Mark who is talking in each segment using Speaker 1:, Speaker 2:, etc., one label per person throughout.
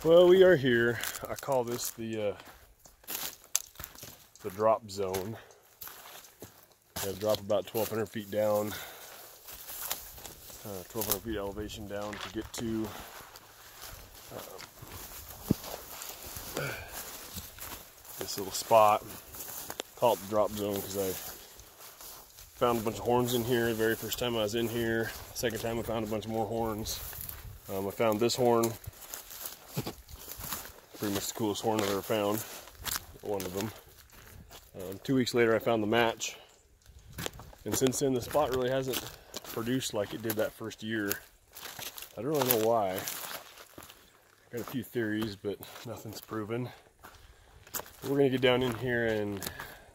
Speaker 1: Well, we are here. I call this the drop zone. We have to drop about 1,200 feet down, 1,200 feet elevation down to get to this little spot. Call it the drop zone because I found a bunch of horns in here the very first time I was in here. Second time I found a bunch more horns. I found this horn. Pretty much the coolest horn I've ever found. One of them. 2 weeks later I found the match. And since then the spot really hasn't produced like it did that first year. I don't really know why. Got a few theories, but nothing's proven. We're gonna get down in here and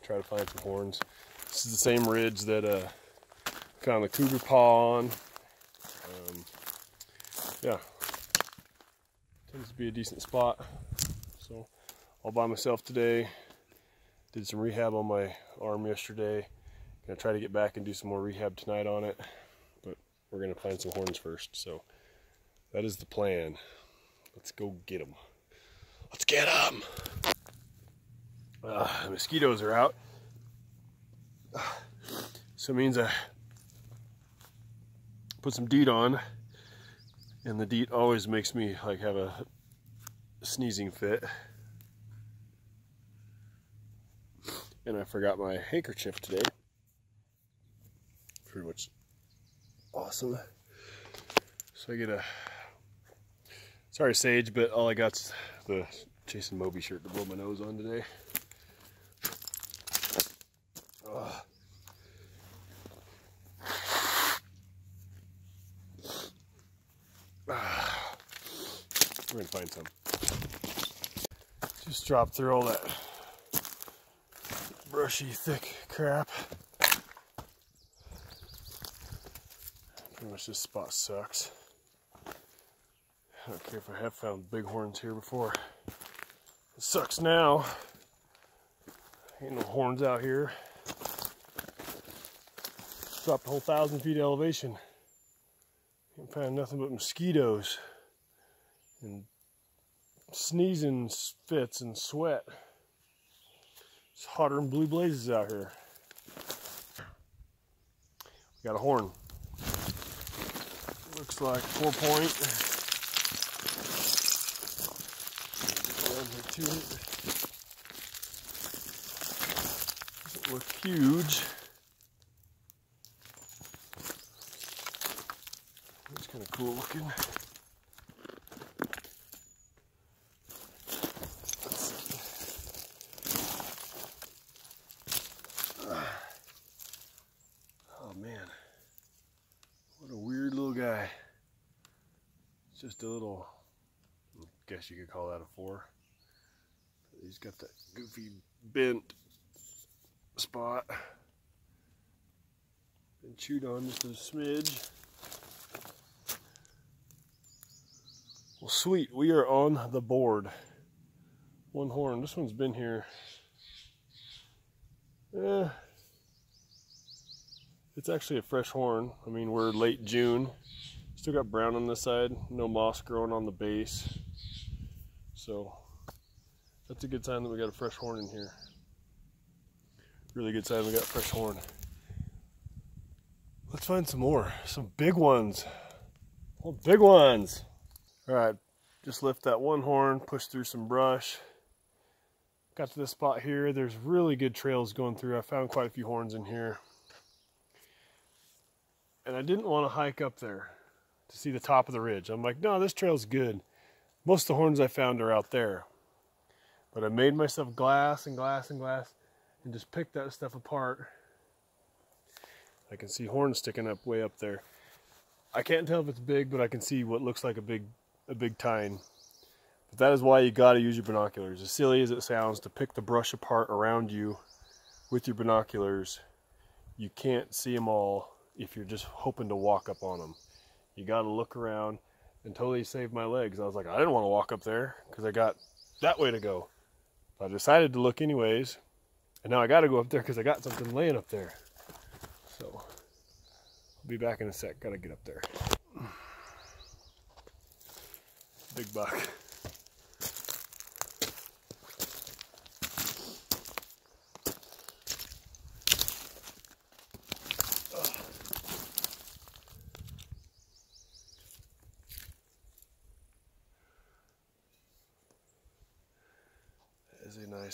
Speaker 1: try to find some horns. This is the same ridge that found the cougar paw on. Yeah, tends to be a decent spot. So all by myself today. Did some rehab on my arm yesterday. Gonna try to get back and do some more rehab tonight on it. But we're gonna find some horns first. So that is the plan. Let's go get them. Let's get them. The mosquitoes are out. So it means I put some DEET on. And the DEET always makes me like have a sneezing fit. And I forgot my handkerchief today. Pretty much awesome. So I get a, sorry Sage, but all I got's the Jason Moby shirt to blow my nose on today. We're gonna find some. Just drop through all that brushy, thick crap. Pretty much this spot sucks. I don't care if I have found bighorns here before. It sucks now. Ain't no horns out here. Dropped a whole 1,000 feet elevation. Ain't found nothing but mosquitoes and sneezing fits and sweat. It's hotter than blue blazes out here. We got a horn. Looks like 4-point. Doesn't look huge. It's kind of cool looking. Just a little, I guess you could call that a 4. He's got that goofy bent spot. Been chewed on just a smidge. Well, sweet, we are on the board. One horn. This one's been here. It's actually a fresh horn. I mean, we're late June. Still got brown on this side, no moss growing on the base. So that's a good sign that we got a fresh horn in here. Really good sign we got a fresh horn. Let's find some more, some big ones. Oh, big ones. All right, just lift that one horn, push through some brush. Got to this spot here. There's really good trails going through. I found quite a few horns in here. And I didn't want to hike up there to see the top of the ridge. I'm like, no, this trail's good. Most of the horns I found are out there. But I made myself glass and glass and glass and just picked that stuff apart. I can see horns sticking up way up there. I can't tell if it's big, but I can see what looks like a big tine. But that is why you gotta use your binoculars. As silly as it sounds, to pick the brush apart around you with your binoculars, you can't see them all if you're just hoping to walk up on them. You gotta look around, and totally saved my legs. I was like, I didn't want to walk up there because I got that way to go. But I decided to look anyways, and now I gotta go up there because I got something laying up there. So I'll be back in a sec. Gotta get up there. Big buck.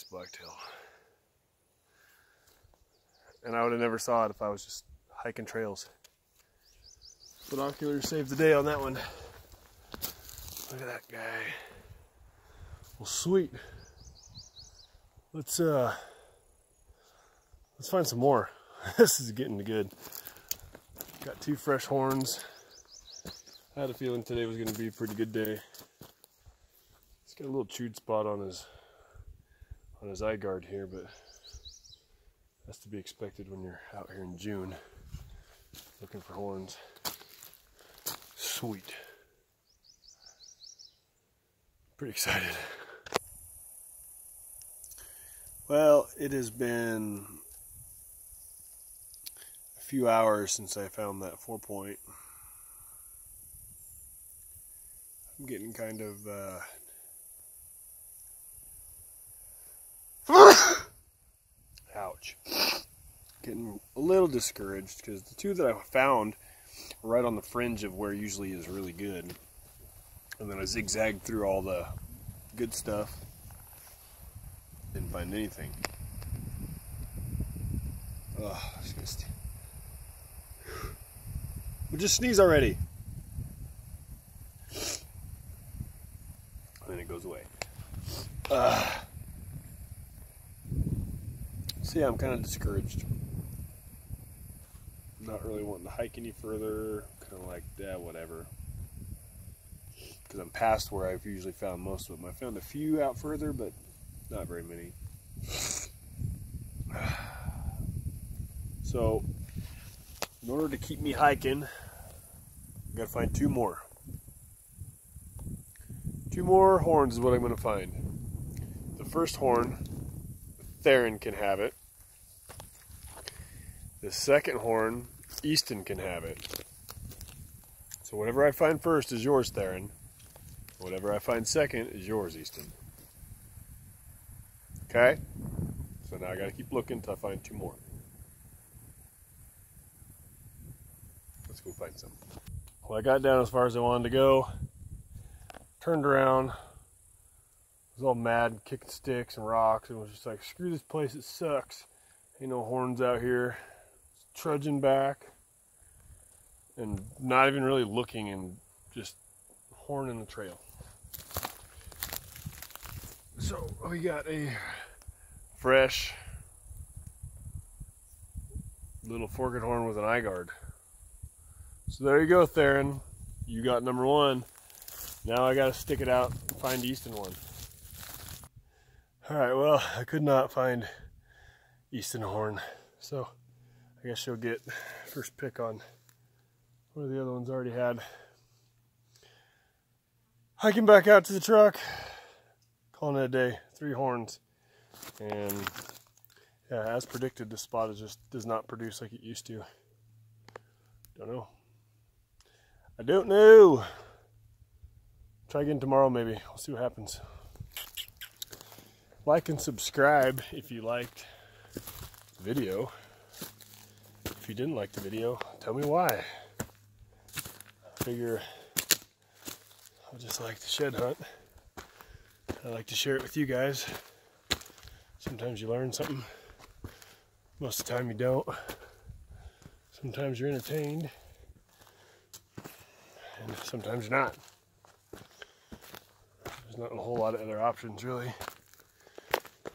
Speaker 1: nice blacktail. And I would have never saw it if I was just hiking trails. Binoculars saved the day on that one. Look at that guy. Well, sweet. Let's find some more. This is getting good. Got 2 fresh horns. I had a feeling today was going to be a pretty good day. He's got a little chewed spot on his eye guard here, but that's to be expected when you're out here in June looking for horns. Sweet. Pretty excited. Well, it has been a few hours since I found that 4-point. I'm getting kind of ouch. Getting a little discouraged because the 2 that I found were right on the fringe of where usually is really good. And then I zigzagged through all the good stuff. Didn't find anything. Ugh, we'll just sneeze already. And then it goes away. So yeah, I'm kind of discouraged. Not really wanting to hike any further. Kind of like, yeah, whatever. Because I'm past where I've usually found most of them. I found a few out further, but not very many. So, in order to keep me hiking, I've got to find 2 more. 2 more horns is what I'm going to find. The first horn, Theron can have it. The second horn, Easton can have it. So whatever I find first is yours, Theron. Whatever I find second is yours, Easton. Okay? So now I gotta keep looking until I find 2 more. Let's go find some. Well, I got down as far as I wanted to go. Turned around. Was all mad, kicking sticks and rocks, and was just like, screw this place, it sucks. Ain't no horns out here. Trudging back. And not even really looking, and just horning the trail. So we got a fresh little forked horn with an eye guard. So there you go, Theron. You got number 1. Now I gotta stick it out and find Easton one. Alright, well, I could not find Easton horn. So I guess she'll get first pick on one of the other ones I already had. Hiking back out to the truck. Calling it a day. 3 horns. And yeah, as predicted, this spot does not produce like it used to. Don't know. I don't know. Try again tomorrow maybe. We'll see what happens. Like and subscribe if you liked the video. If you didn't like the video, tell me why. I figure I just like to shed hunt. I like to share it with you guys. Sometimes you learn something. Most of the time you don't. Sometimes you're entertained. And sometimes you're not. There's not a whole lot of other options really.